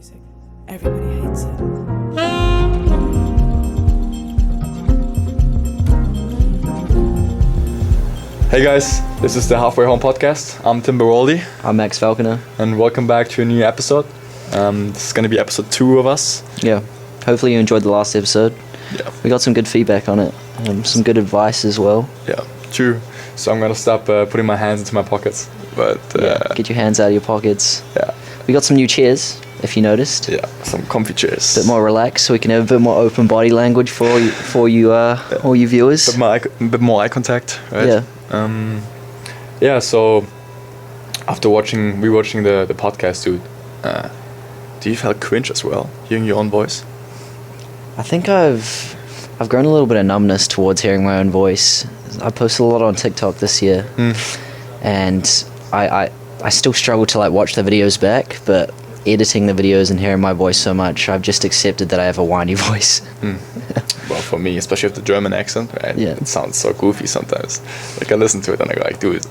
music. Everybody hates it. Hey guys, this is the Halfway Home podcast. I'm Tim Baroldi. I'm Max Falconer. And welcome back to a new episode. This is going to be episode 2 of us. Yeah, hopefully you enjoyed the last episode. Yeah. We got some good feedback on it, some good advice as well. Yeah, true. So I'm going to stop putting my hands into my pockets. But get your hands out of your pockets. Yeah. We got some new chairs, if you noticed. Yeah, some comfy chairs. A bit more relaxed, so we can have a bit more open body language for you, all you viewers. A bit more eye contact, right? Yeah. So after rewatching the podcast, dude, do you feel cringe as well, hearing your own voice? I think I've grown a little bit of numbness towards hearing my own voice. I posted a lot on TikTok this year, and I still struggle to watch the videos back, but editing the videos and hearing my voice so much, I've just accepted that I have a whiny voice. Well, for me, especially with the German accent, right? Yeah. It sounds so goofy sometimes. I listen to it and I go dude,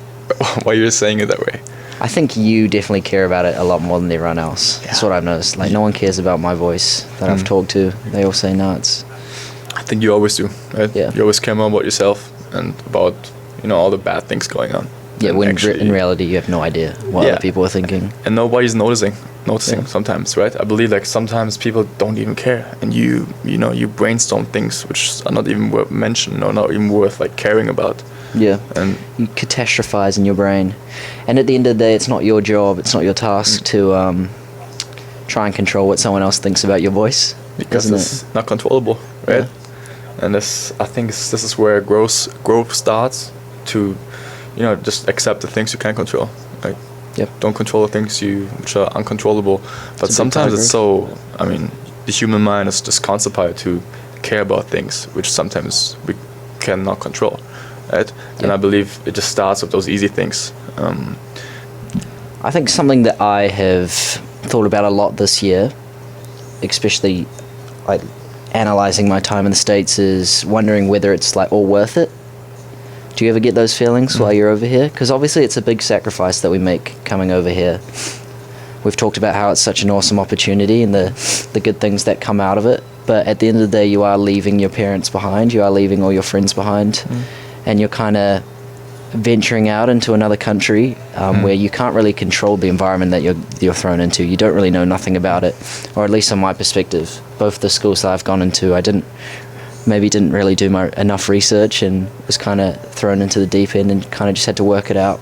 why are you saying it that way? I think you definitely care about it a lot more than everyone else. Yeah. That's what I've noticed. No one cares about my voice that I've talked to. They all say no, it's... I think you always do, right? Yeah. You always care more about yourself and about, all the bad things going on. Yeah, when in reality you have no idea what other people are thinking. And nobody's noticing sometimes, right? I believe sometimes people don't even care, and you brainstorm things which are not even worth mentioning or not even worth caring about. Yeah, and you catastrophize in your brain, and at the end of the day, it's not your job, it's not your task to try and control what someone else thinks about your voice, because it's not controllable, right? Yeah. And I think this is where growth starts to, just accept the things you can control, right? Yep. Don't control the things which are uncontrollable. But sometimes it's the human mind is just constipated to care about things which sometimes we cannot control, right? Yep. And I believe it just starts with those easy things. I think something that I have thought about a lot this year, especially analyzing my time in the States, is wondering whether it's all worth it. Do you ever get those feelings while you're over here? Because obviously it's a big sacrifice that we make coming over here. We've talked about how it's such an awesome opportunity and the good things that come out of it. But at the end of the day, you are leaving your parents behind. You are leaving all your friends behind. And you're kind of venturing out into another country where you can't really control the environment that you're thrown into. You don't really know nothing about it. Or at least from my perspective. Both the schools that I've gone into, I didn't really do enough research and was kind of thrown into the deep end and kind of just had to work it out.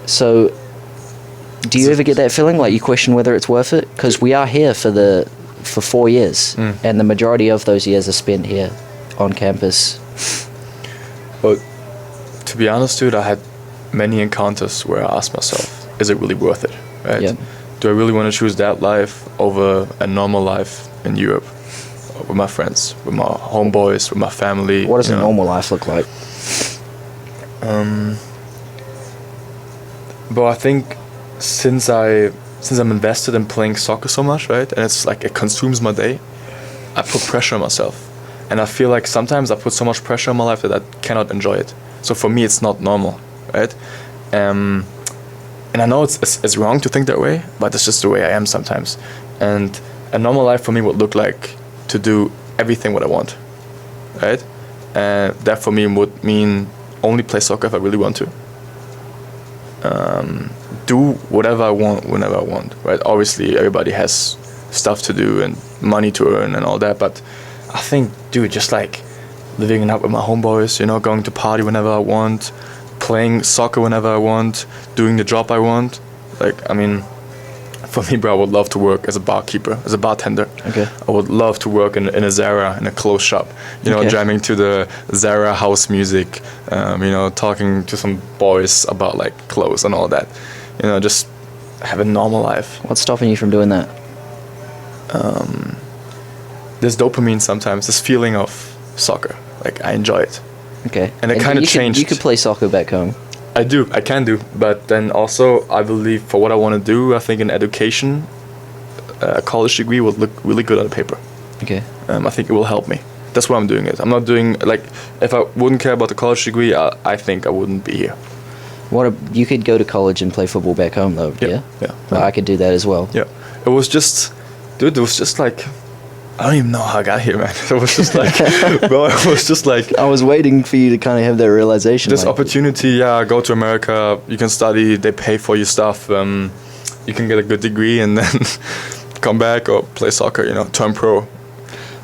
So do you ever get that feeling you question whether it's worth it? Because we are here for 4 years and the majority of those years are spent here on campus. But to be honest, dude, I had many encounters where I asked myself, is it really worth it, right? Yeah. Do I really want to choose that life over a normal life in Europe? With my friends, with my homeboys, with my family. What does a normal life look like? But I think since I'm invested in playing soccer so much, right, and it's it consumes my day, I put pressure on myself, and I feel sometimes I put so much pressure on my life that I cannot enjoy it. So for me, it's not normal, right? And I know it's wrong to think that way, but it's just the way I am sometimes. And a normal life for me would look like to do everything what I want, right? And that for me would mean only play soccer if I really want to. Do whatever I want whenever I want, right? Obviously, everybody has stuff to do and money to earn and all that, but I think, dude, just living it up with my homeboys, going to party whenever I want, playing soccer whenever I want, doing the job I want. For me, bro, I would love to work as a barkeeper, as a bartender. Okay. I would love to work in a Zara, in a clothes shop, jamming to the Zara house music, talking to some boys about clothes and all that. Just have a normal life. What's stopping you from doing that? There's dopamine sometimes, this feeling of soccer. I enjoy it. Okay. And it kind of changed. You could play soccer back home. I can do, but then also I believe for what I want to do, I think in education, a college degree would look really good on paper. Okay. I think it will help me. That's why I'm doing it. I'm not doing if I wouldn't care about the college degree, I think I wouldn't be here. You could go to college and play football back home though. Yeah. Yeah. Well, I could do that as well. Yeah. It was just, dude. It was just like, I don't even know how I got here, man. It was just like, bro. It was just like. I was waiting for you to kind of have that realization. This like, opportunity, yeah. Go to America. You can study. They pay for your stuff. You can get a good degree and then come back or play soccer. You know, turn pro.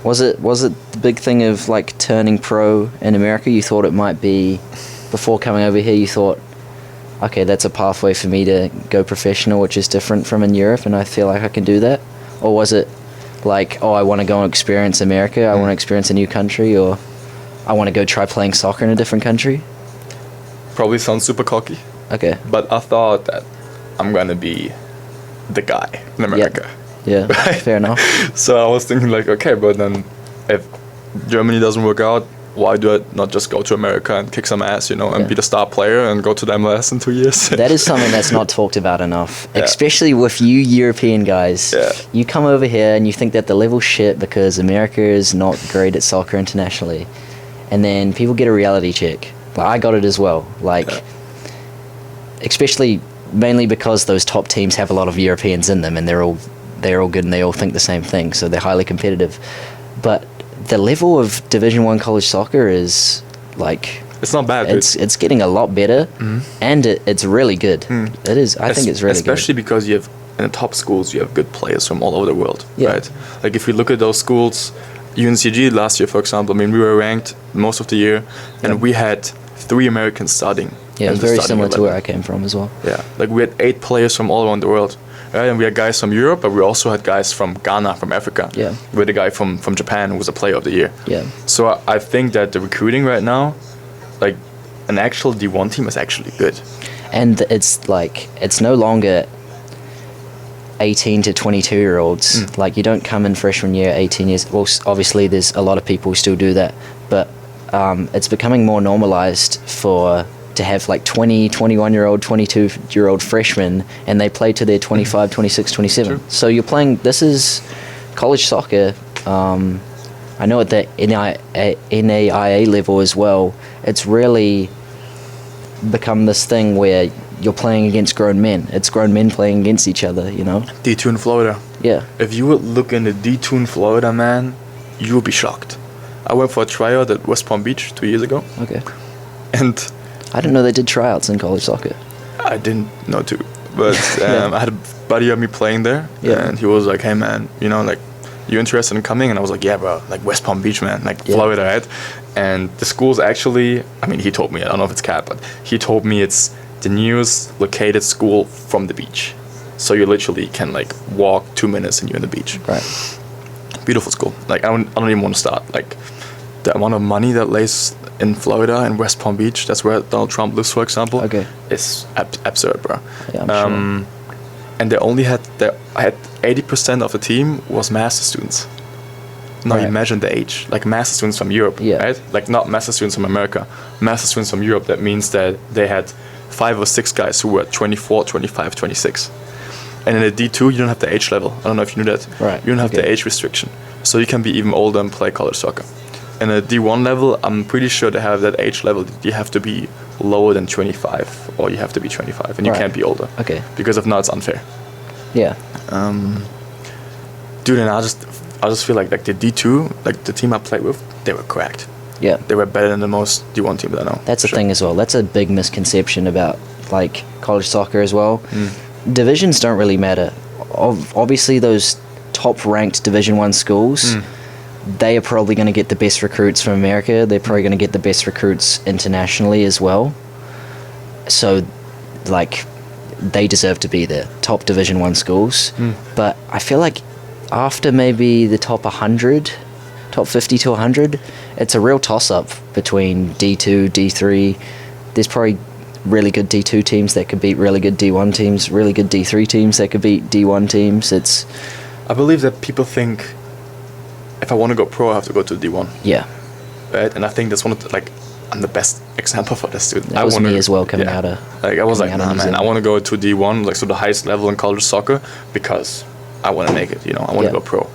Was it the big thing of like turning pro in America? You thought it might be before coming over here. You thought, okay, that's a pathway for me to go professional, which is different from in Europe, and I feel like I can do that. Or was it like, oh, I want to go and experience America. I want to experience a new country, or I want to go try playing soccer in a different country. Probably sounds super cocky. Okay. But I thought that I'm gonna be the guy in America. Yeah. Right? Fair enough. So I was thinking like, okay, but then if Germany doesn't work out, why do I not just go to America and kick some ass, you know, and Yeah. be the star player and go to the MLS in 2 years? That is something that's not talked about enough, Yeah. especially with you European guys. Yeah. You come over here and you think that the level's shit because America is not great at soccer internationally. And then people get a reality check. Like, I got it as well. Like, Yeah. especially mainly because those top teams have a lot of Europeans in them and they're all good and they all think the same thing, so they're highly competitive. But the level of Division 1 college soccer is like, It's not bad, dude. it's getting a lot better, and it's really good. It is. I think it's really especially because you have in the top schools, you have good players from all over the world, Yeah. right? Like if you look at those schools, UNCG last year, for example, I mean, we were ranked most of the year, and Yeah. we had 3 Americans starting. Yeah, in it's the very starting similar to 11. where I came from as well. Yeah, like we had 8 players from all around the world, right? And we had guys from Europe, but we also had guys from Ghana, from Africa. Yeah. We had a guy from Japan who was a player of the year. Yeah. So I think that the recruiting right now, like an actual D1 team is actually good. And it's like, it's no longer 18 to 22 year olds. Like, you don't come in freshman year 18 years. Well, obviously there's a lot of people who still do that, but it's becoming more normalized to have like 20, 21 year old, 22 year old freshmen, and they play to their 25, 26, 27. True. So you're playing, this is college soccer. I know at the NAIA level as well, it's really become this thing where you're playing against grown men. It's grown men playing against each other, you know? D2 in Florida. Yeah. If you would look in the D2 in Florida, man, you would be shocked. I went for a tryout at West Palm Beach 2 years ago, Okay. and I didn't know they did tryouts in college soccer. I didn't know too. But Yeah. I had a buddy of me playing there, Yeah. and he was like, hey, man, you know, like, you interested in coming? And I was like, yeah, bro, like West Palm Beach, man, like Yeah. Florida, right? And the school's actually, I mean, he told me, I don't know if it's cap, but he told me it's the newest located school from the beach. So you literally can like walk 2 minutes and you're in the beach. Right. Beautiful school. Like I don't even want to start. Like the amount of money that lays in Florida and West Palm Beach, that's where Donald Trump lives, for example. Okay. It's absurd, bro. Yeah, I'm sure. And they only had 80% of the team was master students. Now Right. imagine the age, like master students from Europe, Yeah. right? Like not master students from America, master students from Europe. That means that they had 5 or 6 guys who were 24, 25, 26. And in the D2, you don't have the age level. I don't know if you knew that. Right, You don't have the okay. age restriction. So you can be even older and play college soccer. And at D1 level, I'm pretty sure they have that age level. You have to be lower than 25, or you have to be 25, and you Right. can't be older. Okay. Because if not, it's unfair. Yeah. Dude, and I just feel like the D2, like the team I played with, they were cracked. Yeah. They were better than the most D1 team that I know. That's for the sure. thing as well. That's a big misconception about like college soccer as well. Mm. Divisions don't really matter. Obviously, those top-ranked Division 1 schools, Mm. they are probably going to get the best recruits from America. They're probably going to get the best recruits internationally as well. So, like, they deserve to be there. Top Division 1 schools. Mm. But I feel like after maybe the top 100, top 50 to 100, it's a real toss-up between D2, D3. There's probably really good D2 teams that could beat really good D1 teams, really good D3 teams that could beat D1 teams. It's, I believe that people think if I want to go pro, I have to go to D1, yeah, right? And I think that's one of the, like, I'm the best example for this, dude. that I was wanna- me as well coming out of. Like I was like, coming out of nah, New man, I Zealand. want to go to D1, like so the highest level in college soccer, because I want to make it. You know, I want to Yeah. go pro.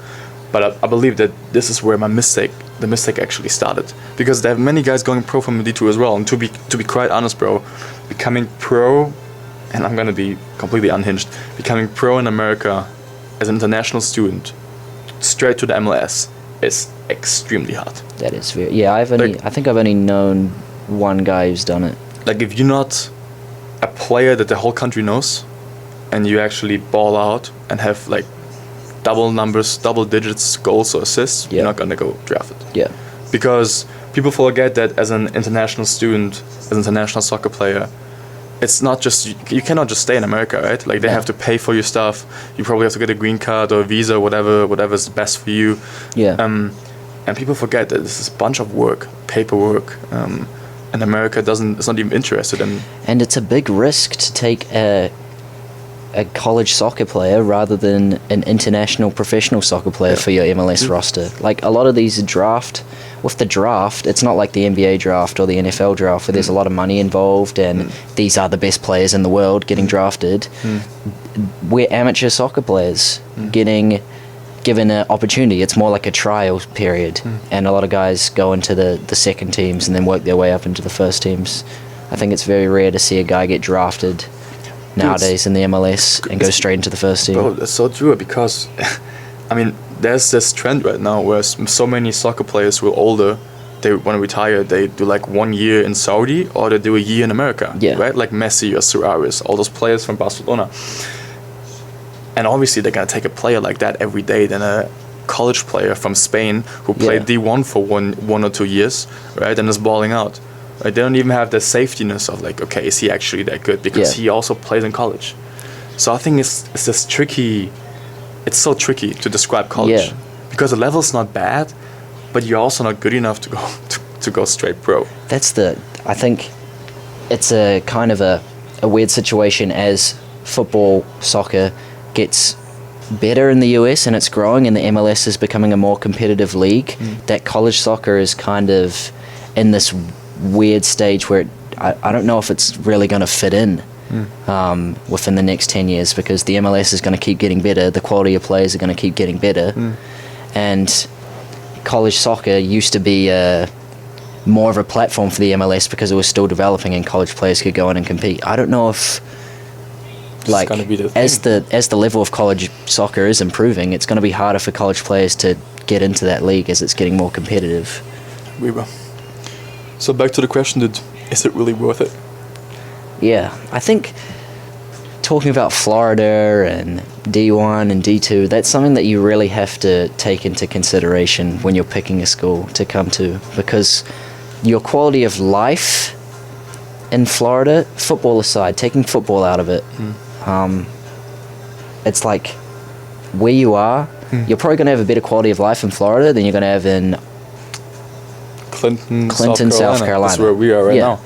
But I believe that this is where my mistake the mistake actually started, because there are many guys going pro from D2 as well. And to be quite honest, bro, becoming pro, and I'm gonna be completely unhinged, becoming pro in America as an international student, straight to the MLS, is extremely hard. That is very. Yeah, I think I've only known one guy who's done it. Like, if you're not a player that the whole country knows, and you actually ball out and have like double numbers, double digits goals or assists, Yeah. you're not gonna go drafted. Yeah. Because people forget that as an international student, as an international soccer player, it's not just, you cannot just stay in America, right? Like, they Yeah. have to pay for your stuff. You probably have to get a green card or a visa, whatever's best for you. Yeah. And people forget that this is a bunch of work, paperwork. And America is not even interested in. And it's a big risk to take a college soccer player rather than an international professional soccer player for your MLS roster. Like, a lot of these with the draft, it's not like the NBA draft or the NFL draft where there's a lot of money involved and these are the best players in the world getting drafted. We're amateur soccer players getting given an opportunity. It's more like a trial period, and a lot of guys go into the second teams and then work their way up into the first teams. I think it's very rare to see a guy get drafted nowadays in the MLS and go straight into the first team. Bro, that's so true, because I mean, there's this trend right now where so many soccer players who are older, they want to retire, they do like 1 year in Saudi or they do a year in America, right? Like Messi or Suarez, all those players from Barcelona. And obviously they're going to take a player like that every day than a college player from Spain who played D1 for one or 2 years, right, and is balling out. Right? They don't even have the safety ness of like, okay, is he actually that good? Because he also plays in college. So I think it's this tricky. It's so tricky to describe college because the level's not bad, but you're also not good enough to go to go straight pro. I think it's a kind of a weird situation as football, soccer gets better in the US and it's growing and the MLS is becoming a more competitive league, that college soccer is kind of in this weird stage where I don't know if it's really going to fit in within the next 10 years, because the MLS is going to keep getting better, the quality of players are going to keep getting better, and college soccer used to be more of a platform for the MLS because it was still developing and college players could go in and compete. I don't know if like as the level of college soccer is improving, it's going to be harder for college players to get into that league as it's getting more competitive. We will. So back to the question, is it really worth it? Yeah, I think talking about Florida and D1 and D2, that's something that you really have to take into consideration when you're picking a school to come to, because your quality of life in Florida, football aside, taking football out of it, it's like where you are, you're probably going to have a better quality of life in Florida than you're going to have in Clinton, South Carolina. That's where we are right now.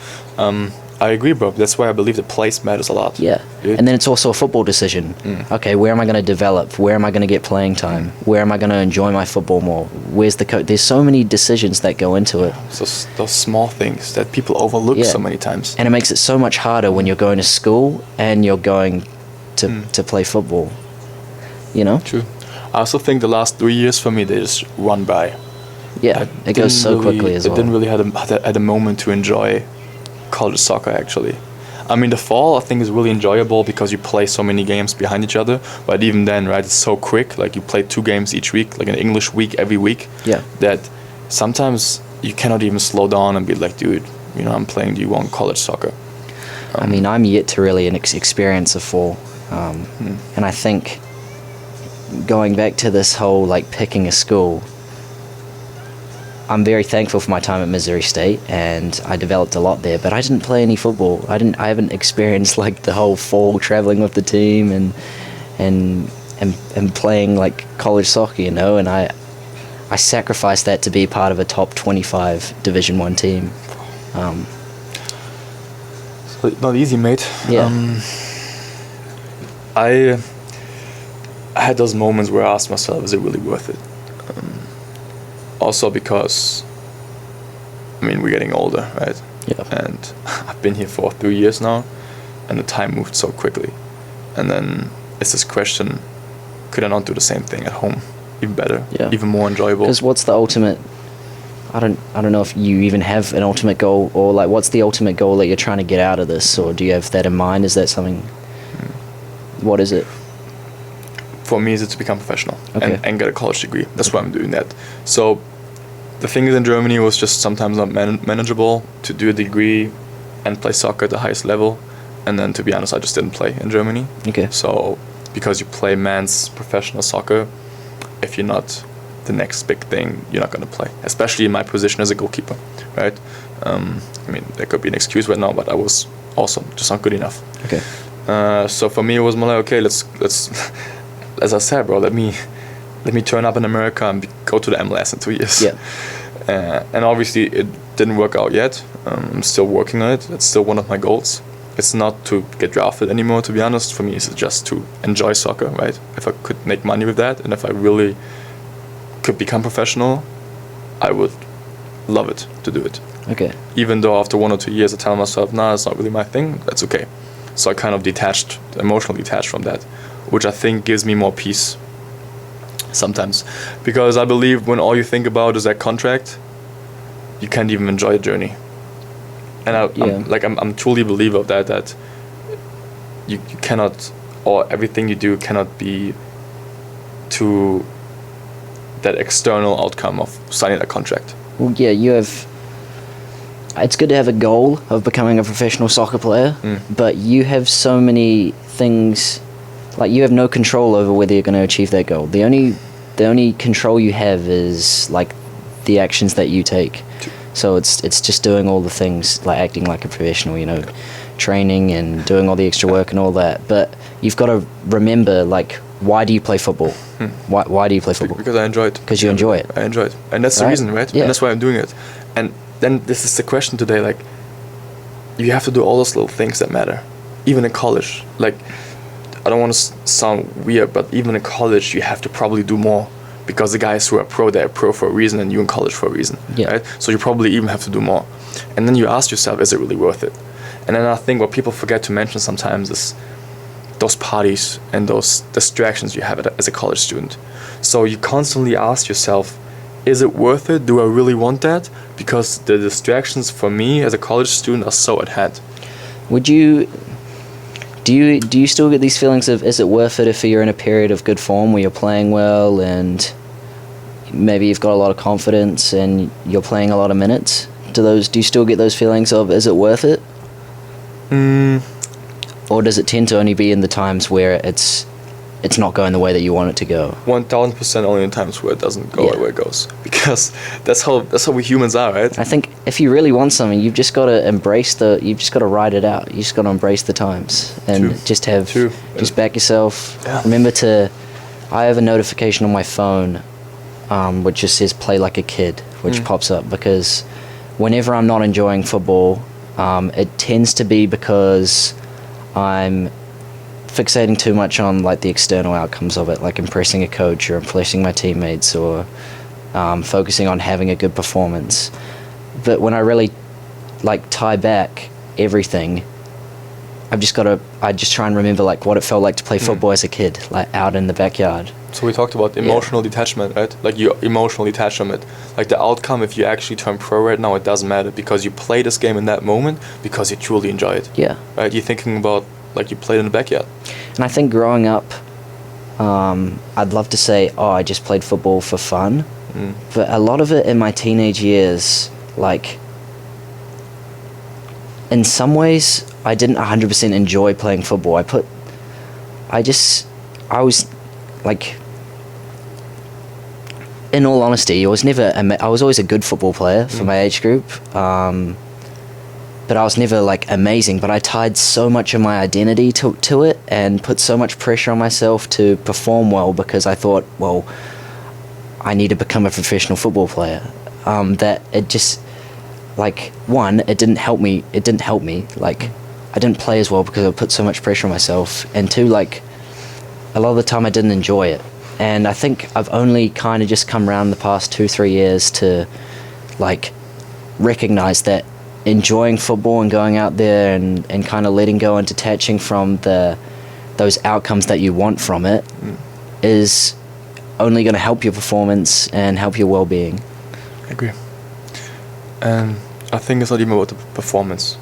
I agree, bro. That's why I believe the place matters a lot. Yeah. Dude. And then it's also a football decision. Okay, where am I going to develop? Where am I going to get playing time? Where am I going to enjoy my football more? Where's the coach? There's so many decisions that go into it. So those small things that people overlook so many times. And it makes it so much harder when you're going to school and you're going to play football. You know? True. I also think the last 3 years for me, they just run by. Yeah, it goes so quickly as well. I didn't really had a moment to enjoy college soccer, actually. I mean, the fall, I think, is really enjoyable because you play so many games behind each other. But even then, right, it's so quick. Like, you play 2 games each week, like an English week every week. Yeah. That sometimes you cannot even slow down and be like, dude, you know, I'm playing D1 college soccer. I mean, I'm yet to really experience a fall. And I think going back to this whole, like, picking a school, I'm very thankful for my time at Missouri State, and I developed a lot there, but I didn't play any football. I haven't experienced like the whole fall traveling with the team and playing like college soccer, you know, and I sacrificed that to be part of a top 25 Division 1 team. So not easy, mate. Yeah. I had those moments where I asked myself, is it really worth it? Also because, I mean, we're getting older, right? Yeah. And I've been here for 3 years now, and the time moved so quickly. And then it's this question, could I not do the same thing at home? Even better, even more enjoyable. Because what's the ultimate I don't know if you even have an ultimate goal, or like what's the ultimate goal that you're trying to get out of this, or do you have that in mind? Is that something? What is it? For me, is it to become professional Okay. and get a college degree. That's why I'm doing that. So the thing is, in Germany, it was just sometimes not manageable to do a degree and play soccer at the highest level. And then, to be honest, I just didn't play in Germany. Okay. So because you play men's professional soccer, if you're not the next big thing, you're not going to play, especially in my position as a goalkeeper, right? I mean, there could be an excuse right now, but I was also just not good enough. Okay. So for me, it was more like, okay, let's as I said, bro, let me turn up in America and go to the MLS in 2 years. Yeah. And obviously, it didn't work out yet. I'm still working on it. It's still one of my goals. It's not to get drafted anymore, to be honest. For me, it's just to enjoy soccer, right? If I could make money with that, and if I really could become professional, I would love it to do it. Okay. Even though after 1 or 2 years I tell myself, nah, it's not really my thing, that's okay. So I kind of emotionally detached from that, which I think gives me more peace sometimes. Because I believe when all you think about is that contract, you can't even enjoy the journey. And I'm truly a believer of that you cannot, or everything you do cannot be to that external outcome of signing a contract. Well, yeah, it's good to have a goal of becoming a professional soccer player, but you have so many things, like you have no control over whether you're going to achieve that goal. The only control you have is like the actions that you take. So it's just doing all the things, like acting like a professional, you know, training and doing all the extra work and all that. But you've got to remember, like, why do you play football? Why do you play football? Because I enjoy it. Because you enjoy it. I enjoy it. And that's the reason, right? Yeah. And that's why I'm doing it. And then this is the question today, like, you have to do all those little things that matter. Even in college. Like, I don't want to sound weird, but even in college, you have to probably do more. Because the guys who are pro, they're pro for a reason, and you in college for a reason. Yeah. Right? So you probably even have to do more. And then you ask yourself, is it really worth it? And then I think what people forget to mention sometimes is those parties and those distractions you have as a college student. So you constantly ask yourself, is it worth it? Do I really want that? Because the distractions for me as a college student are so at hand. Do you still get these feelings of, is it worth it if you're in a period of good form where you're playing well and maybe you've got a lot of confidence and you're playing a lot of minutes? Do you still get those feelings of, is it worth it? Or does it tend to only be in the times where it's not going the way that you want it to go? 1000% only in times where it doesn't go Yeah. where it goes. Because that's how we humans are, right? I think if you really want something, you've just got to you've just got to ride it out. You just got to embrace the times and True. just back yourself. Yeah. Remember I have a notification on my phone, which just says "play like a kid," which pops up because whenever I'm not enjoying football, it tends to be because I'm fixating too much on like the external outcomes of it, like impressing a coach or impressing my teammates or focusing on having a good performance. But when I really like tie back everything, I just try and remember like what it felt like to play football as a kid, like out in the backyard. So we talked about emotional detachment, right? Like you emotionally detach from it. Like the outcome, if you actually turn pro right now, it doesn't matter because you play this game in that moment because you truly enjoy it. Yeah. Right? You're thinking about like you played in the backyard. And I think growing up, I'd love to say, oh, I just played football for fun. But a lot of it in my teenage years, like, in some ways, I didn't 100% enjoy playing football. I was, like, in all honesty, I was always a good football player for my age group. But I was never like amazing, but I tied so much of my identity to it and put so much pressure on myself to perform well because I thought, well, I need to become a professional football player. That it just, like, one, it didn't help me. Like, I didn't play as well because I put so much pressure on myself. And two, like, a lot of the time I didn't enjoy it. And I think I've only kind of just come around the past 2-3 years to, like, recognize that enjoying football and going out there and kind of letting go and detaching from those outcomes that you want from it is only going to help your performance and help your well-being. I agree. And I think it's not even about the performance.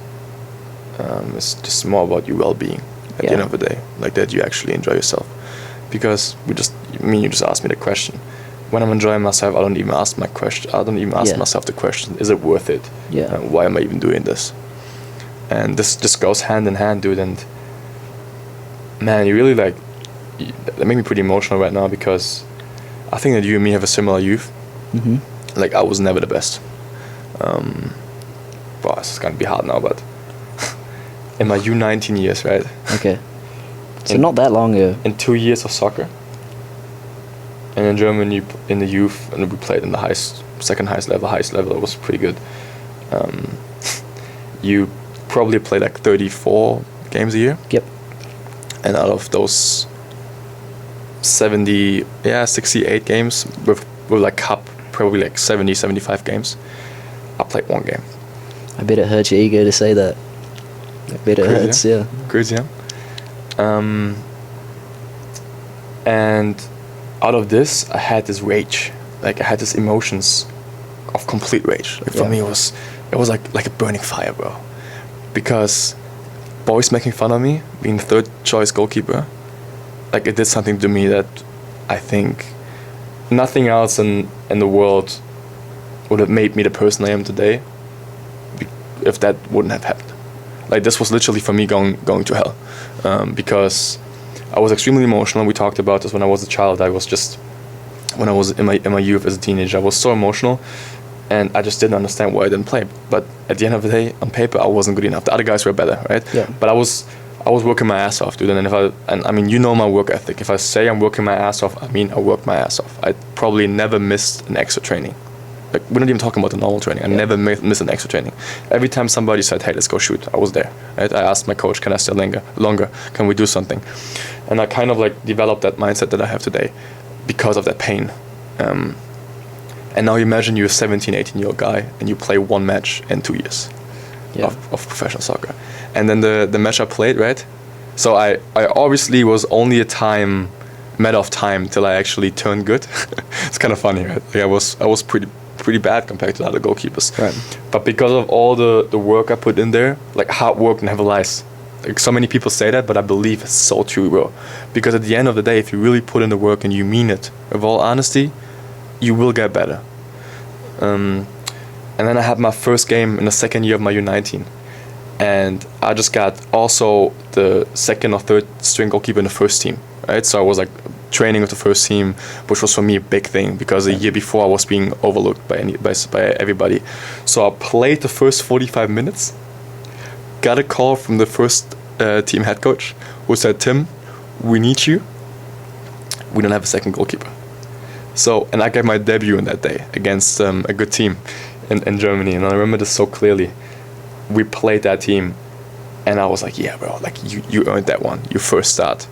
It's just more about your well-being at the end of the day, like that you actually enjoy yourself. Because you just asked me the question. When I'm enjoying myself, I don't even ask myself the question: is it worth it? Yeah. Why am I even doing this? And this just goes hand in hand, dude. And man, you really that made me pretty emotional right now, because I think that you and me have a similar youth. Mm-hmm. Like, I was never the best. Well, it's gonna be hard now, but in my U19 years, right? Okay. So not that long ago. In 2 years of soccer. And in Germany, in the youth, and we played in the second highest level, it was pretty good. You probably play like 34 games a year. Yep. And out of those 68 games with like cup, probably like 75 games, I played 1 game. I bet it hurts your ego to say that. I bet it hurts, yeah. Crazy, yeah. And out of this, I had this rage. Like, I had these emotions of complete rage. Like, for me, it was like a burning fire, bro. Because boys making fun of me, being the third choice goalkeeper, like, it did something to me that I think nothing else in the world would have made me the person I am today if that wouldn't have happened. Like, this was literally for me going to hell, because I was extremely emotional. We talked about this when I was a child. When I was in my youth as a teenager, I was so emotional, and I just didn't understand why I didn't play. But at the end of the day, on paper, I wasn't good enough. The other guys were better, right? Yeah. But I was working my ass off, dude. And I mean, you know my work ethic. If I say I'm working my ass off, I mean I work my ass off. I probably never missed an extra training. Like, we're not even talking about the normal training. I never missed an extra training. Every time somebody said, "Hey, let's go shoot," I was there. Right? I asked my coach, "Can I stay longer? Can we do something?" And I kind of like developed that mindset that I have today because of that pain. And now imagine you're a 17, 18-year-old guy and you play 1 match in 2 years of professional soccer. And then the match I played, right? So I obviously was only a matter of time till I actually turned good. It's kind of funny, right? Like, I was pretty bad compared to other goalkeepers. Right. But because of all the work I put in there, like, hard work never lies. Like, so many people say that, but I believe it's so true, bro. Because at the end of the day, if you really put in the work and you mean it, with all honesty, you will get better. And then I had my first game in the second year of my U19. And I just got also the second or third string goalkeeper in the first team, right? So I was like training with the first team, which was for me a big thing, because the year before I was being overlooked by everybody. So I played the first 45 minutes, got a call from the first team head coach, who said, "Tim, we need you. We don't have a second goalkeeper." So, and I got my debut in that day against a good team in Germany, and I remember this so clearly. We played that team, and I was like, "Yeah, bro, like, you earned that one. Your first start."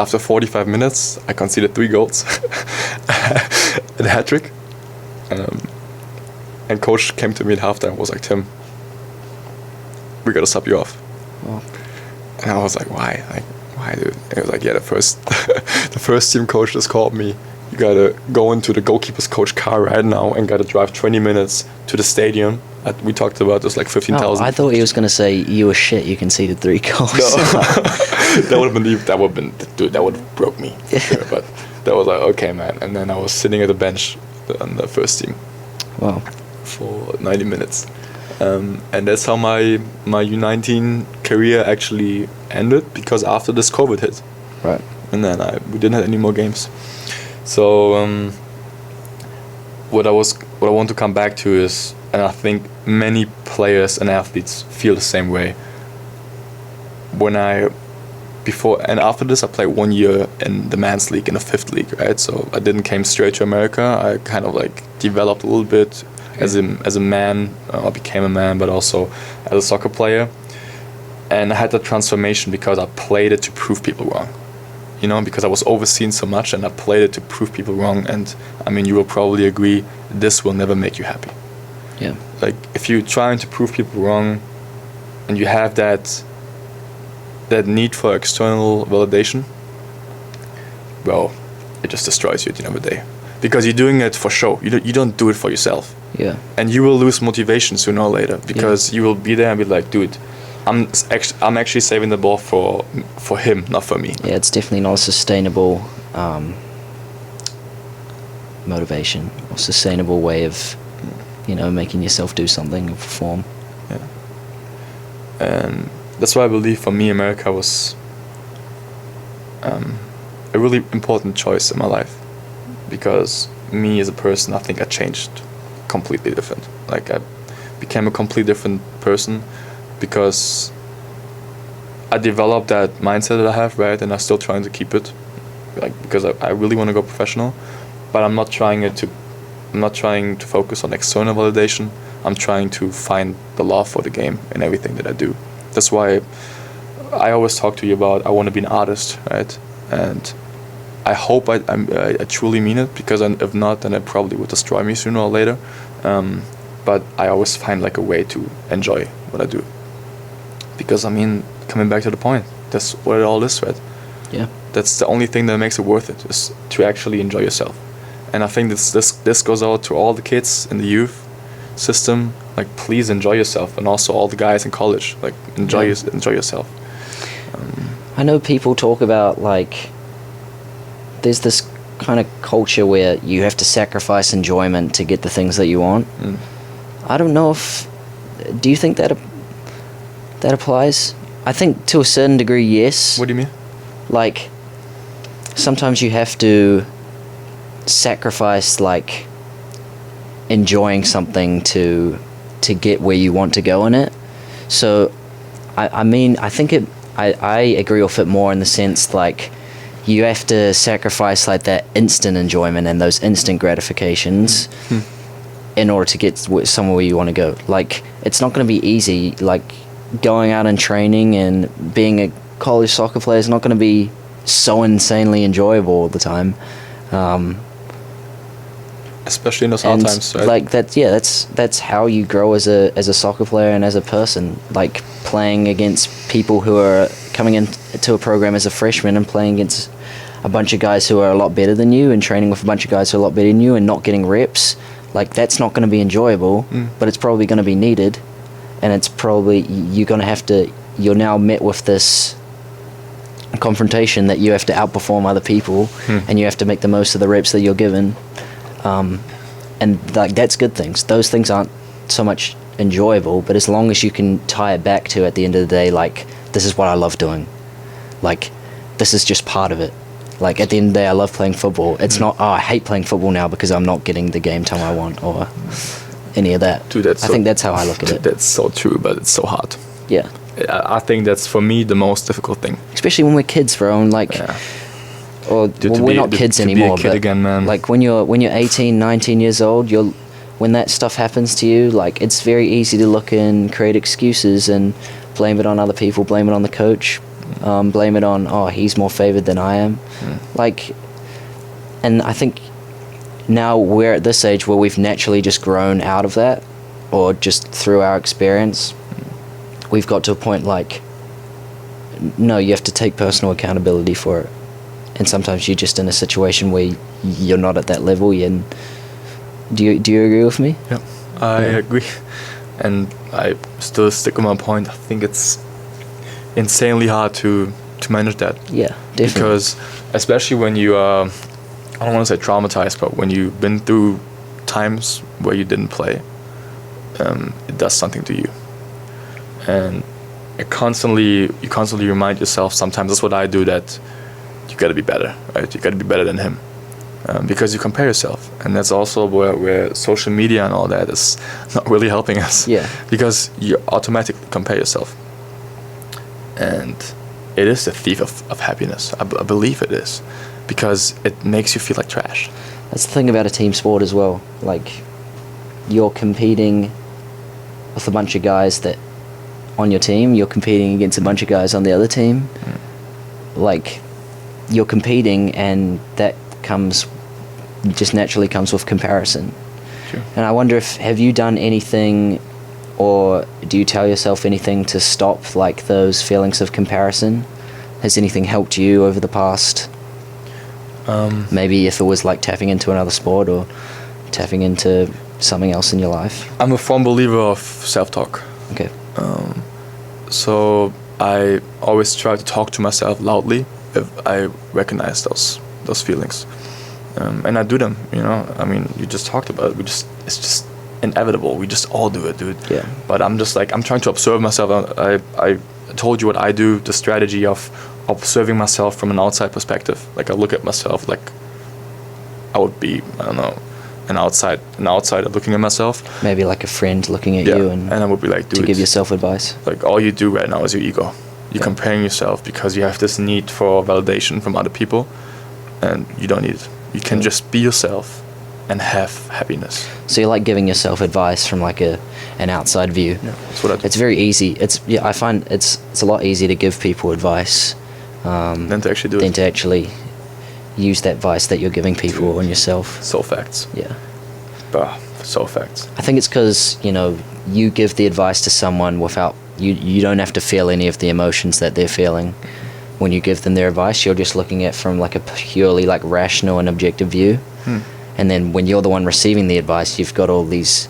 After 45 minutes, I conceded 3 goals, and a hat trick. And coach came to me at halftime and was like, "Tim, we gotta sub you off." Wow. And I was like, "Why? Like, why, dude?" And he was like, "Yeah, the first team coach just called me. You gotta go into the goalkeeper's coach car right now and gotta drive 20 minutes to the stadium." We talked about this, like 15,000. I thought he was going to say, "You were shit, you conceded 3 goals." No. that would have been, dude, that would have broke me. Yeah. Sure, but that was like, okay, man. And then I was sitting at the bench on the first team. Wow. For 90 minutes. And that's how my U19 career actually ended, because after this COVID hit. Right. And then we didn't have any more games. So what I want to come back to is, and I think many players and athletes feel the same way. After this, I played 1 year in the men's league, in the 5th league, right? So I didn't came straight to America. I kind of like developed a little bit as a man. I became a man, but also as a soccer player. And I had that transformation because I played it to prove people wrong. You know, because I was overseen so much, and I played it to prove people wrong. And I mean, you will probably agree, this will never make you happy. Yeah. Like, if you're trying to prove people wrong, and you have that need for external validation, well, it just destroys you at the end of the day. because you're doing it for show. You don't do it for yourself. Yeah. And you will lose motivation sooner or later, because you will be there and be like, dude, I'm actually saving the ball for him, not for me. Yeah, it's definitely not a sustainable motivation or sustainable way of, making yourself do something or perform. Yeah. And that's why I believe for me America was a really important choice in my life, because me as a person, I think I changed completely different. Like, I became a completely different person because I developed that mindset that I have, right? And I'm still trying to keep it, like, because I really want to go professional, but I'm not trying to focus on external validation. I'm trying to find the love for the game in everything that I do. That's why I always talk to you about I want to be an artist, right? And I hope I truly mean it, because if not, then it probably would destroy me sooner or later. But I always find like a way to enjoy what I do, because coming back to the point, that's what it all is, right? Yeah. That's the only thing that makes it worth it, is to actually enjoy yourself. And I think this goes out to all the kids in the youth system. Like, please enjoy yourself, and also all the guys in college. Like, enjoy yourself. I know people talk about, like, there's this kind of culture where you have to sacrifice enjoyment to get the things that you want. I don't know do you think that applies? I think to a certain degree, yes. What do you mean? Like, sometimes you have to sacrifice, like, enjoying something to get where you want to go in it. So I think I agree with it more in the sense, like, you have to sacrifice, like, that instant enjoyment and those instant gratifications in order to get somewhere where you want to go. Like, it's not going to be easy. Like, going out and training and being a college soccer player is not going to be so insanely enjoyable all the time. Especially in those hard times, right? Like, that's how you grow as a soccer player and as a person. Like, playing against people who are coming into a program as a freshman and playing against a bunch of guys who are a lot better than you, and training with a bunch of guys who are a lot better than you, and not getting reps. Like, that's not going to be enjoyable, but it's probably going to be needed, and it's probably you're now met with this confrontation that you have to outperform other people, and you have to make the most of the reps that you're given. And, like, that's good things. Those things aren't so much enjoyable, but as long as you can tie it back to, at the end of the day, like, this is what I love doing. Like, this is just part of it. Like, at the end of the day, I love playing football. It's not, I hate playing football now because I'm not getting the game time I want, or any of that. Dude, I think that's how I look at it. That's so true, but it's so hard. Yeah. I think that's, for me, the most difficult thing. Especially when we're kids, bro, and, like... Yeah. Or, we're not kids anymore, be a kid but again, man. Like, when you're 18, 19 years old, when that stuff happens to you, like, it's very easy to look and create excuses and blame it on other people, blame it on the coach, blame it on, he's more favored than I am. Like, and I think now we're at this age where we've naturally just grown out of that, or just through our experience, we've got to a point, like, no, you have to take personal accountability for it. And sometimes you're just in a situation where you're not at that level. And do you agree with me? Yeah, I agree. And I still stick with my point. I think it's insanely hard to manage that. Yeah, definitely. Because especially when you are, I don't want to say traumatized, but when you've been through times where you didn't play, it does something to you. And you constantly remind yourself, sometimes that's what I do, that you got to be better, right? You got to be better than him, because you compare yourself, and that's also where social media and all that is not really helping us. Yeah. Because you automatically compare yourself, and it is the thief of happiness. I believe it is, because it makes you feel like trash. That's the thing about a team sport as well. Like, you're competing with a bunch of guys that on your team, you're competing against a bunch of guys on the other team. Like, you're competing, and that just naturally comes with comparison. Sure. And I wonder have you done anything, or do you tell yourself anything to stop, like, those feelings of comparison? Has anything helped you over the past Maybe if it was like tapping into another sport or tapping into something else in your life. I'm a firm believer of self-talk. Okay. So I always try to talk to myself loudly if I recognize those feelings, and I do them. You know, I mean, you just talked about it. It's just inevitable. We just all do it, dude. Yeah. But I'm trying to observe myself. I told you what I do. The strategy of observing myself from an outside perspective. Like I look at myself like I would be, I don't know, an outsider looking at myself. Maybe like a friend looking at Yeah. you And I would be like, dude, to give yourself advice. like all you do right now is your ego. You're Yeah. comparing yourself because you have this need for validation from other people, and you don't need it. You can Yeah. just be yourself and have happiness. So you like giving yourself advice from like an outside view. Yeah, that's what I do. It's very easy. I find it's a lot easier to give people advice Then to actually do than it. to actually use that advice that you're giving people on yourself. So facts. Yeah. So facts. I think it's because, you know, you give the advice to someone without, you don't have to feel any of the emotions that they're feeling. When you give them their advice, you're just looking at it from like a purely like rational and objective view. And then when you're the one receiving the advice, you've got all these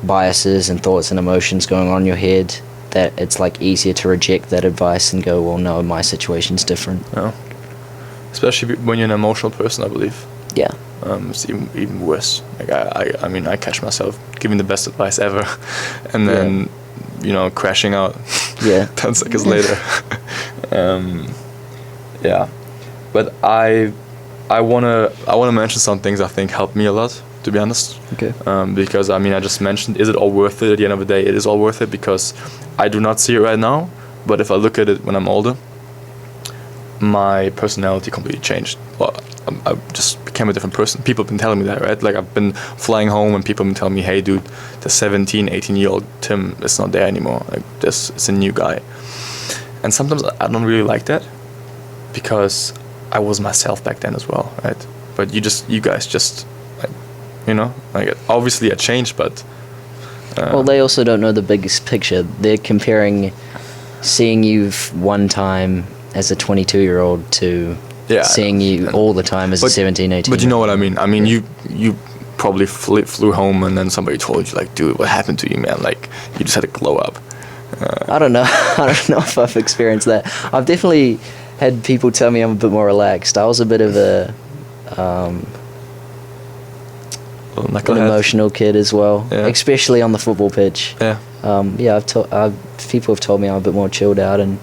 biases and thoughts and emotions going on in your head that it's like easier to reject that advice and go, well, no, my situation's different. Yeah. Especially when you're an emotional person, I believe. Yeah. It's even worse. Like I mean, I catch myself giving the best advice ever, and then you know, crashing out. Yeah. 10 seconds later. Yeah, but I wanna mention some things I think helped me a lot, to be honest. Okay. Because I mean, I just mentioned, is it all worth it? At the end of the day, it is all worth it because I do not see it right now. But if I look at it when I'm older, my personality completely changed. Well, I just became a different person. People have been telling me that, right? Like I've been flying home and people have been telling me, hey dude, the 17, 18-year-old Tim is not there anymore. Like it's a new guy. And sometimes I don't really like that because I was myself back then as well, right? But you guys just, like, you know, like obviously I changed, but... Well, they also don't know the biggest picture. They're comparing seeing you one time as a 22-year-old to seeing you all the time as a 17, 18. But you know what I mean. I mean, you probably flew home and then somebody told you, like, dude, what happened to you, man? Like, you just had to glow up. I don't know. I don't know if I've experienced that. I've definitely had people tell me I'm a bit more relaxed. I was a bit of an emotional kid as well, especially on the football pitch. Yeah. People have told me I'm a bit more chilled out and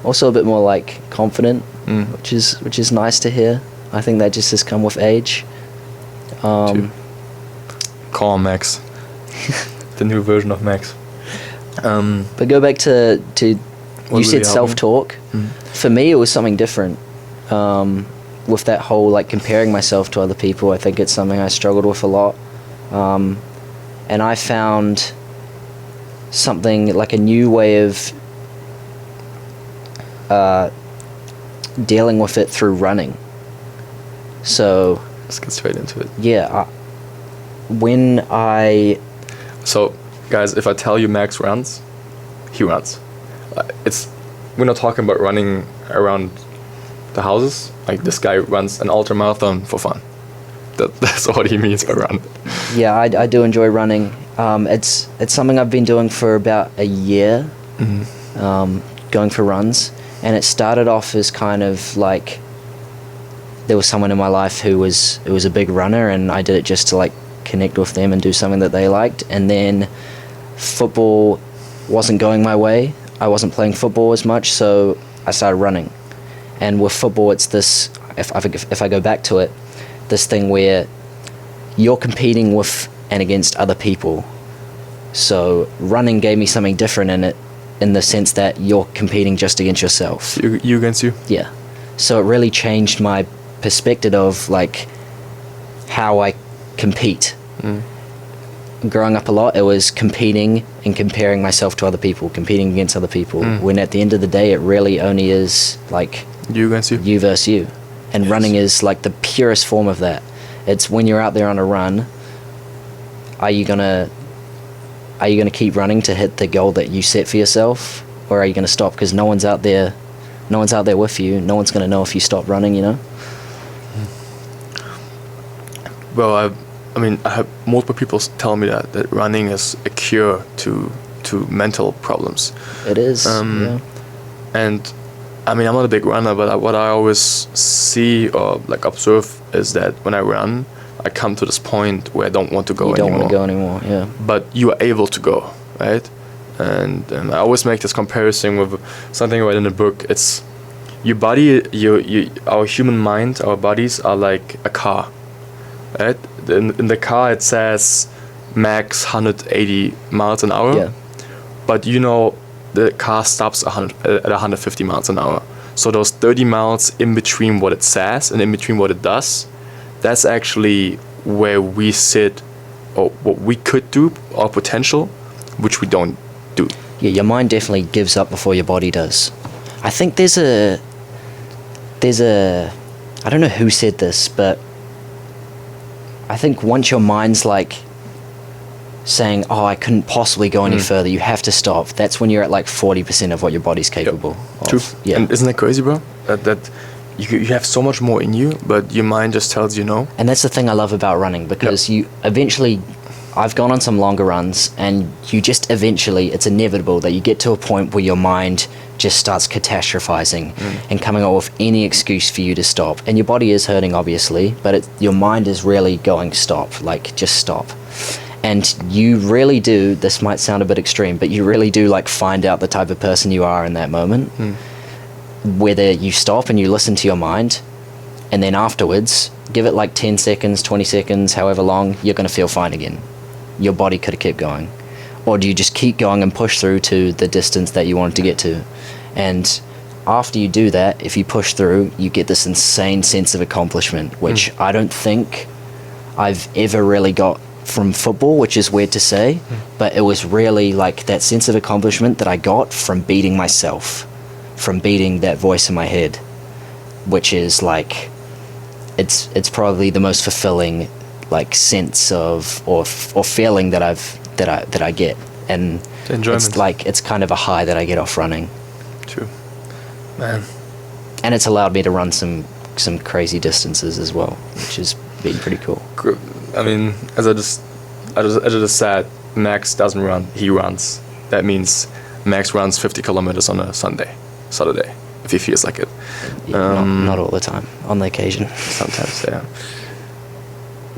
also a bit more like confident, which is nice to hear. I think that just has come with age. Call him Max. The new version of Max. But go back to you said self-talk. For me, it was something different. With that whole like comparing myself to other people, I think it's something I struggled with a lot. And I found something like a new way of dealing with it through running. So Let's get straight into it. Yeah, So, guys, if I tell you Max runs, he runs. We're not talking about running around the houses. Like, this guy runs an ultra marathon for fun. That's what he means by run. Yeah, I do enjoy running. It's something I've been doing for about a year, going for runs. And it started off as kind of like there was someone in my life who was a big runner, and I did it just to like connect with them and do something that they liked. And then football wasn't going my way. I wasn't playing football as much, so I started running. And with football, it's this, if I go back to it, this thing where you're competing with and against other people. So running gave me something different in the sense that you're competing just against yourself. You against you? Yeah. So it really changed my perspective of like how I compete. Growing up a lot, it was competing and comparing myself to other people, competing against other people. When at the end of the day, it really only is like you against you, you versus you. And running is like the purest form of that. It's when you're out there on a run, are you gonna keep running to hit the goal that you set for yourself, or are you gonna stop because no one's out there with you? No one's gonna know if you stop running, you know. Well, I mean, I have multiple people tell me that running is a cure to mental problems. It is. Yeah. And I mean, I'm not a big runner, but what I always see or like observe is that when I run, I come to this point where I don't want to go anymore. You don't want to go anymore, yeah. But you are able to go, right? And I always make this comparison with something I read in the book. It's your body, our human mind, our bodies are like a car, right? In the car it says max 180 miles an hour, Yeah. but the car stops at 150 miles an hour. So those 30 miles in between what it says and in between what it does, that's actually where we sit, or what we could do, our potential, which we don't do. Yeah, your mind definitely gives up before your body does. I think there's a I don't know who said this, but I think once your mind's like saying, oh, I couldn't possibly go any further, you have to stop, that's when you're at like 40% of what your body's capable of. True. Yeah. And isn't that crazy, bro? That you have so much more in you, but your mind just tells you no. And that's the thing I love about running, because you eventually, I've gone on some longer runs, and you just eventually, it's inevitable that you get to a point where your mind just starts catastrophizing and coming up with any excuse for you to stop. And your body is hurting, obviously, but your mind is really going, stop, like, just stop. And you really do, this might sound a bit extreme, but you really do like find out the type of person you are in that moment. Whether you stop and you listen to your mind, and then afterwards, give it like 10 seconds, 20 seconds, however long, you're going to feel fine again. Your body could have kept going. Or do you just keep going and push through to the distance that you wanted to get to? And after you do that, if you push through, you get this insane sense of accomplishment, which I don't think I've ever really got from football, which is weird to say, but it was really like that sense of accomplishment that I got from beating myself, from beating that voice in my head, which is like, it's probably the most fulfilling like sense of or feeling that I get, and Enjoyment. it's like, it's kind of a high that I get off running. True, man. And it's allowed me to run some crazy distances as well, which has been pretty cool. I mean, as I just said, Max doesn't run, he runs. That means Max runs 50 kilometers on a Saturday, if he feels like it. Yeah, not all the time, on the occasion. Sometimes, yeah.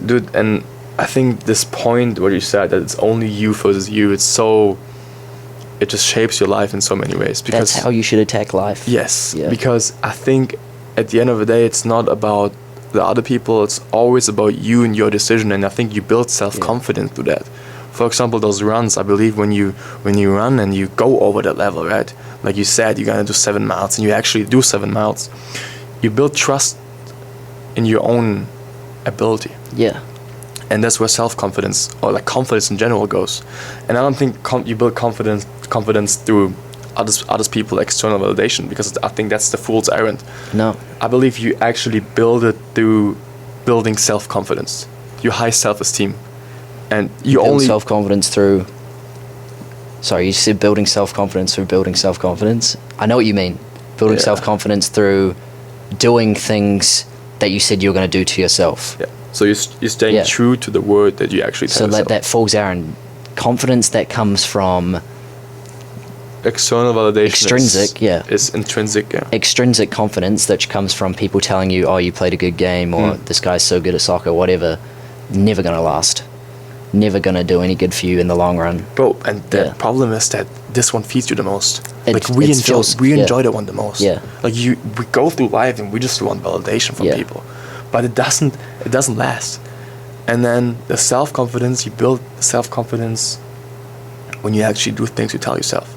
Dude, and I think this point where you said that it's only you versus you, it just shapes your life in so many ways. Because that's how you should attack life. Yes, Yeah. because I think at the end of the day, it's not about the other people, it's always about you and your decision, and I think you build self-confidence through that. For example, those runs, I believe when you run and you go over that level, right? Like you said, you're gonna do 7 miles, and you actually do 7 miles, you build trust in your own ability. Yeah. And that's where self-confidence, or like confidence in general, goes. And I don't think you build confidence through others people external validation, because I think that's the fool's errand. No. I believe you actually build it through building self-confidence, your high self-esteem, and you build only self-confidence through. Sorry, you said building self-confidence through building self-confidence. I know what you mean. Building self-confidence through doing things that you said you were going to do to yourself. Yeah. So you're staying true to the word that you actually tell yourself. So that falls out in confidence that comes from external validation. Extrinsic, is intrinsic. Yeah. Extrinsic confidence that comes from people telling you, oh, you played a good game, or this guy's so good at soccer, whatever. Never going to last. Never going to do any good for you in the long run. Bro, and the problem is that this one feeds you the most. We enjoy that one the most. Yeah. Like we go through life and we just want validation from people, but it doesn't last. And then the self-confidence, you build self-confidence when you actually do things you tell yourself.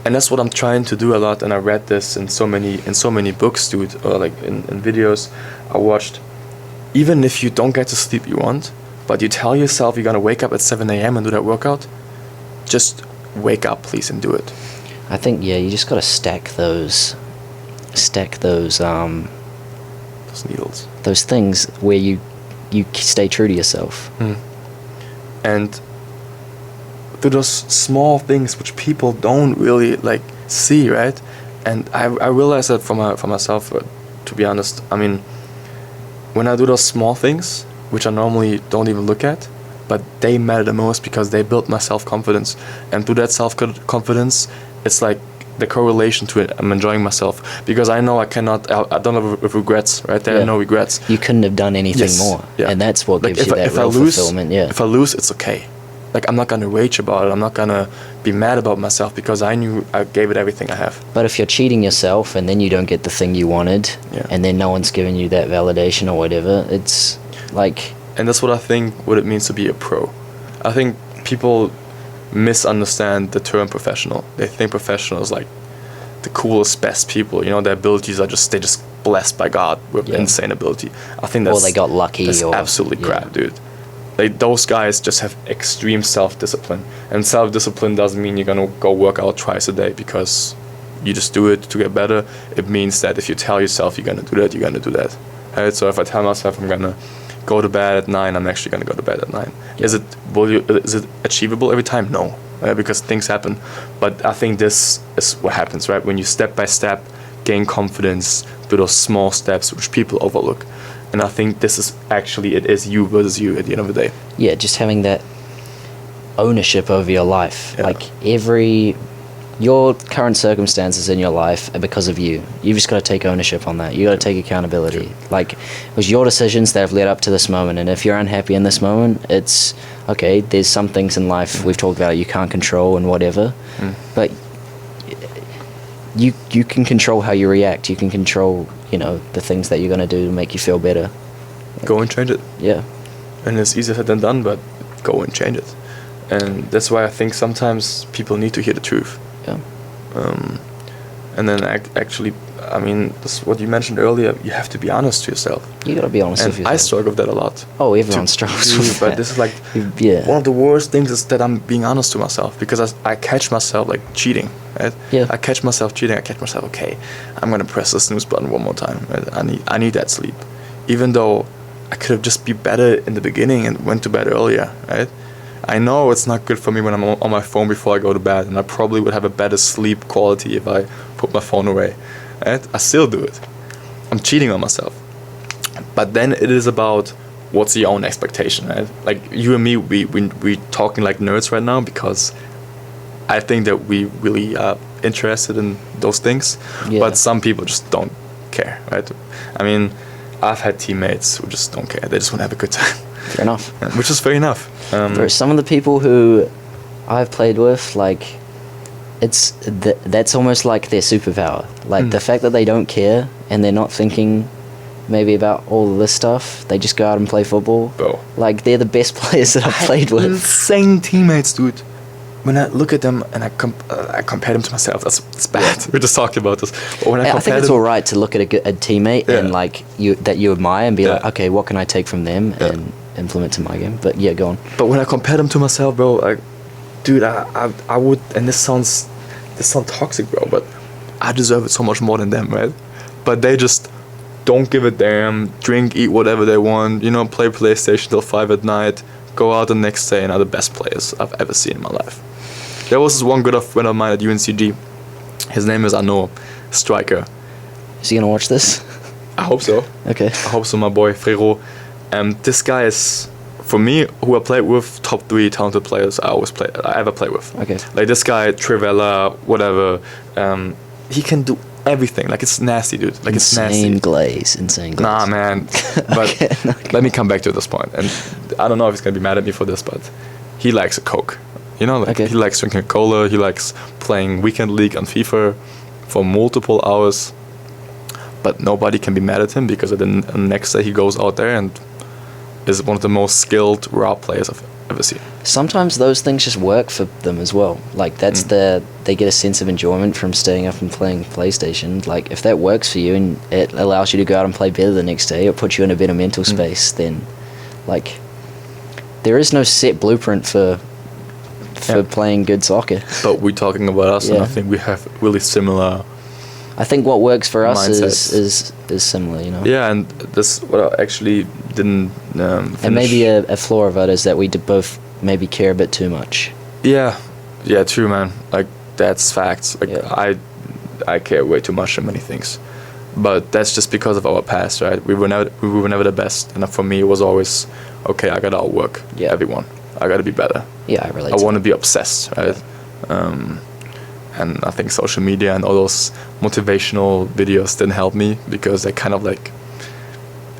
And that's what I'm trying to do a lot. And I read this in so many books, dude, or like in videos I watched. Even if you don't get the sleep you want, but you tell yourself you're gonna wake up at 7 a.m. and do that workout, just wake up, please, and do it. I think you just gotta stack those Needles. Those things where you stay true to yourself. And through those small things which people don't really like see, right? And I realized that for myself, to be honest. I mean, when I do those small things, which I normally don't even look at, but they matter the most because they built my self-confidence. And through that self-confidence, it's like the correlation to it. I'm enjoying myself because I know I don't have regrets, right? There are no regrets. You couldn't have done anything Yes, more. yeah. And that's what Like gives you that real fulfillment. Yeah. If I lose, it's okay. Like, I'm not gonna rage about it. I'm not gonna be mad about myself because I knew I gave it everything I have. But if you're cheating yourself and then you don't get the thing you wanted, Yeah. and then no one's giving you that validation or whatever, it's like... And that's what I think what it means to be a pro. I think people misunderstand the term professional. They think professional is like the coolest, best people. You know, their abilities are just blessed by God with insane ability. I think that's... Or they got lucky. That's or absolutely crap, dude. Like, those guys just have extreme self-discipline. And self-discipline doesn't mean you're gonna go work out twice a day because you just do it to get better. It means that if you tell yourself you're gonna do that, you're gonna do that. Right? So if I tell myself I'm gonna go to bed at 9, I'm actually gonna go to bed at 9. Yeah. Is it achievable every time? No, because things happen. But I think this is what happens, right? When you step by step gain confidence through those small steps which people overlook. And I think this is actually, it is you versus you at the end of the day. Yeah, just having that ownership over your life. Yeah. Like your current circumstances in your life are because of you. You've just got to take ownership on that. You got to take accountability. Like, it was your decisions that have led up to this moment. And if you're unhappy in this moment, it's okay. There's some things in life we've talked about you can't control and whatever, but you can control how you react. You can control, the things that you're gonna do to make you feel better. Go and change it. Yeah. And it's easier said than done, but go and change it. And that's why I think sometimes people need to hear the truth. Yeah. And then actually, I mean, this is what you mentioned earlier, you have to be honest to yourself. You gotta be honest And with yourself. I struggle with that a lot. Oh, everyone struggles with But that. this is like Yeah. one of the worst things is that I'm being honest to myself because I catch myself like cheating, right? Yeah. I catch myself cheating. I catch myself, okay, I'm gonna press the snooze button one more time. Right? I need that sleep, even though I could have just been better in the beginning and went to bed earlier, right? I know it's not good for me when I'm on my phone before I go to bed, and I probably would have a better sleep quality if I put my phone away, right? I still do it. I'm cheating on myself. But then it is about what's your own expectation, right? Like, you and me, we talking like nerds right now because I think that we really are interested in those things. Yeah. But some people just don't care, right? I mean, I've had teammates who just don't care. They just want to have a good time. Fair enough. Which is fair enough. For some of the people who I've played with, like, that's almost like their superpower. Like, the fact that they don't care and they're not thinking maybe about all of this stuff, they just go out and play football. Bro. Like, they're the best players that I've played with. Insane teammates, dude. When I look at them and I compare them to myself, that's bad. Yeah. We're just talking about this. But when I think compare it's them, all right to look at a teammate and like that you admire and be like, okay, what can I take from them and implement to my game? But yeah, go on. But when I compare them to myself, bro, like, dude, I would, and this sounds toxic, bro, but I deserve it so much more than them, right? But they just don't give a damn, drink, eat whatever they want, play PlayStation till 5 at night, go out the next day and are the best players I've ever seen in my life. There was this one good friend of mine at UNCG. His name is Arnaud, striker. Is he gonna watch this? I hope so. Okay. I hope so, my boy, Frérot. This guy is, for me, who I played with, top 3 talented players I ever played with. Okay. Like, this guy, Trivella, whatever, he can do everything. Like, it's nasty, dude. Like, it's nasty. Insane glaze. Nah, man. But Okay. let me come back to this point. And I don't know if he's gonna be mad at me for this, but he likes a Coke. He likes drinking cola. He likes playing weekend league on FIFA for multiple hours. But nobody can be mad at him because the next day he goes out there and is one of the most skilled raw players I've ever seen. Sometimes those things just work for them as well. Like, that's they get a sense of enjoyment from staying up and playing PlayStation. Like, if that works for you and it allows you to go out and play better the next day or put you in a better mental space, then, like, there is no set blueprint for playing good soccer. But we're talking about us, and I think we have really similar. I think what works for us mindsets. is similar, Yeah, and this what I actually didn't finish. And maybe a flaw of it is that we both maybe care a bit too much. Yeah, true, man. Like, that's facts. Like, I care way too much on many things. but that's just because of our past, right? We were never the best, and for me it was always, okay, I gotta outwork everyone. I gotta be better. Yeah, I relate. I want to be obsessed, right? And I think social media and all those motivational videos didn't help me, because they kind of like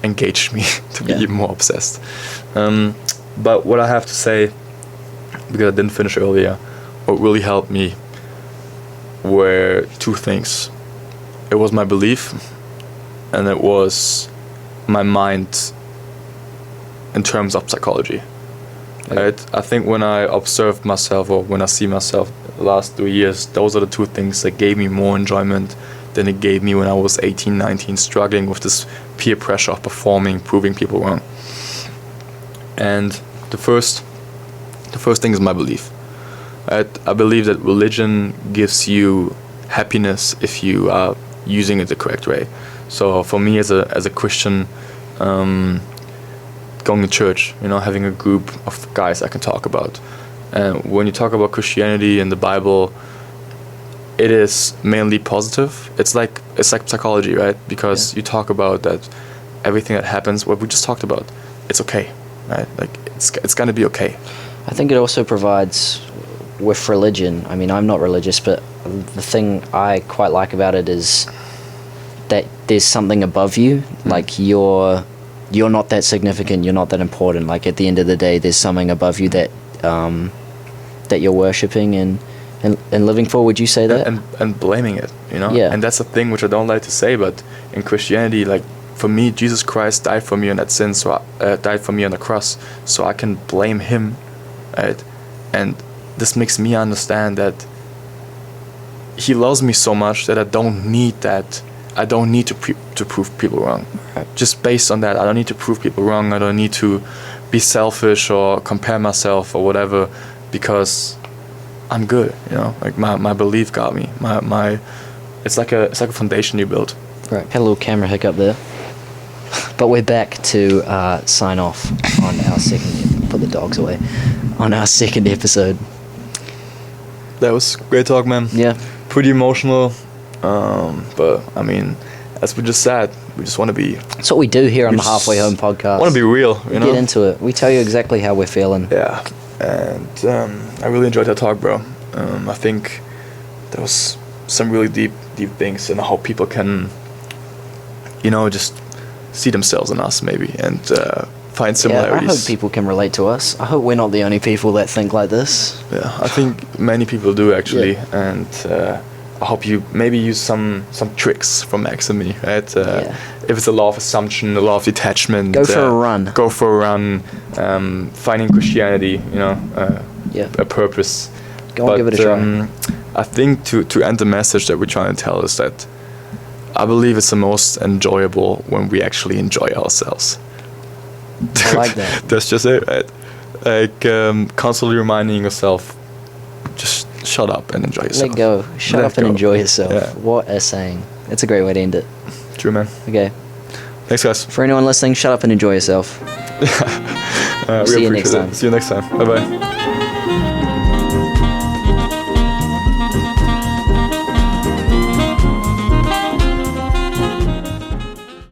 engaged me to be even more obsessed. But what I have to say, because I didn't finish earlier, what really helped me were two things. It was my belief, and it was my mind in terms of psychology. Right? I think when I observed myself, or when I see myself the last 3 years, those are the two things that gave me more enjoyment than it gave me when I was 18, 19, struggling with this peer pressure of performing, proving people wrong. And the first thing is my belief. Right? I believe that religion gives you happiness if you are using it the correct way. So for me as a Christian, going to church, having a group of guys I can talk about. And when you talk about Christianity and the Bible, it is mainly positive. It's like psychology, right? Because you talk about that everything that happens, what we just talked about, it's okay, right? Like it's gonna be okay. I think it also provides, with religion, I mean, I'm not religious, but the thing I quite like about it is that there's something above you. Like you're not that significant, you're not that important. Like at the end of the day, there's something above you that that you're worshipping and living for. Would you say that? And blaming it, Yeah. And that's the thing which I don't like to say, but in Christianity, like for me, Jesus Christ died for me on that sin, so died for me on the cross, so I can blame him, right? And this makes me understand that he loves me so much that I don't need that. I don't need to prove people wrong. Right. Just based on that, I don't need to prove people wrong. I don't need to be selfish or compare myself or whatever, because I'm good. Like my belief got me. My it's like a foundation you build. Right. Had a little camera hiccup there, but we're back to sign off on our second. Put the dogs away. On our second episode. That was great talk, man. Yeah. Pretty emotional. But I mean, as we just said, we just want to be. That's what we do here on the Halfway Home podcast. Want to be real, We get into it. We tell you exactly how we're feeling. Yeah, and I really enjoyed that talk, bro. I think there was some really deep things, and how people can, just see themselves in us, maybe, and find similarities. Yeah, I hope people can relate to us. I hope we're not the only people that think like this. Yeah, I think many people do actually, and. I hope you maybe use some tricks from Max and me, right? If it's a law of assumption, a law of detachment. Go for a run. Go for a run. Finding Christianity, a purpose. Go and give it a try. I think to end the message that we're trying to tell is that I believe it's the most enjoyable when we actually enjoy ourselves. I like that. That's just it, right? Like constantly reminding yourself, just shut up and enjoy yourself. Let go. Shut up and enjoy yourself. Yeah. What a saying. It's a great way to end it. True, man. Okay. Thanks, guys. For anyone listening, shut up and enjoy yourself. We See you next time. See you next time. Bye-bye.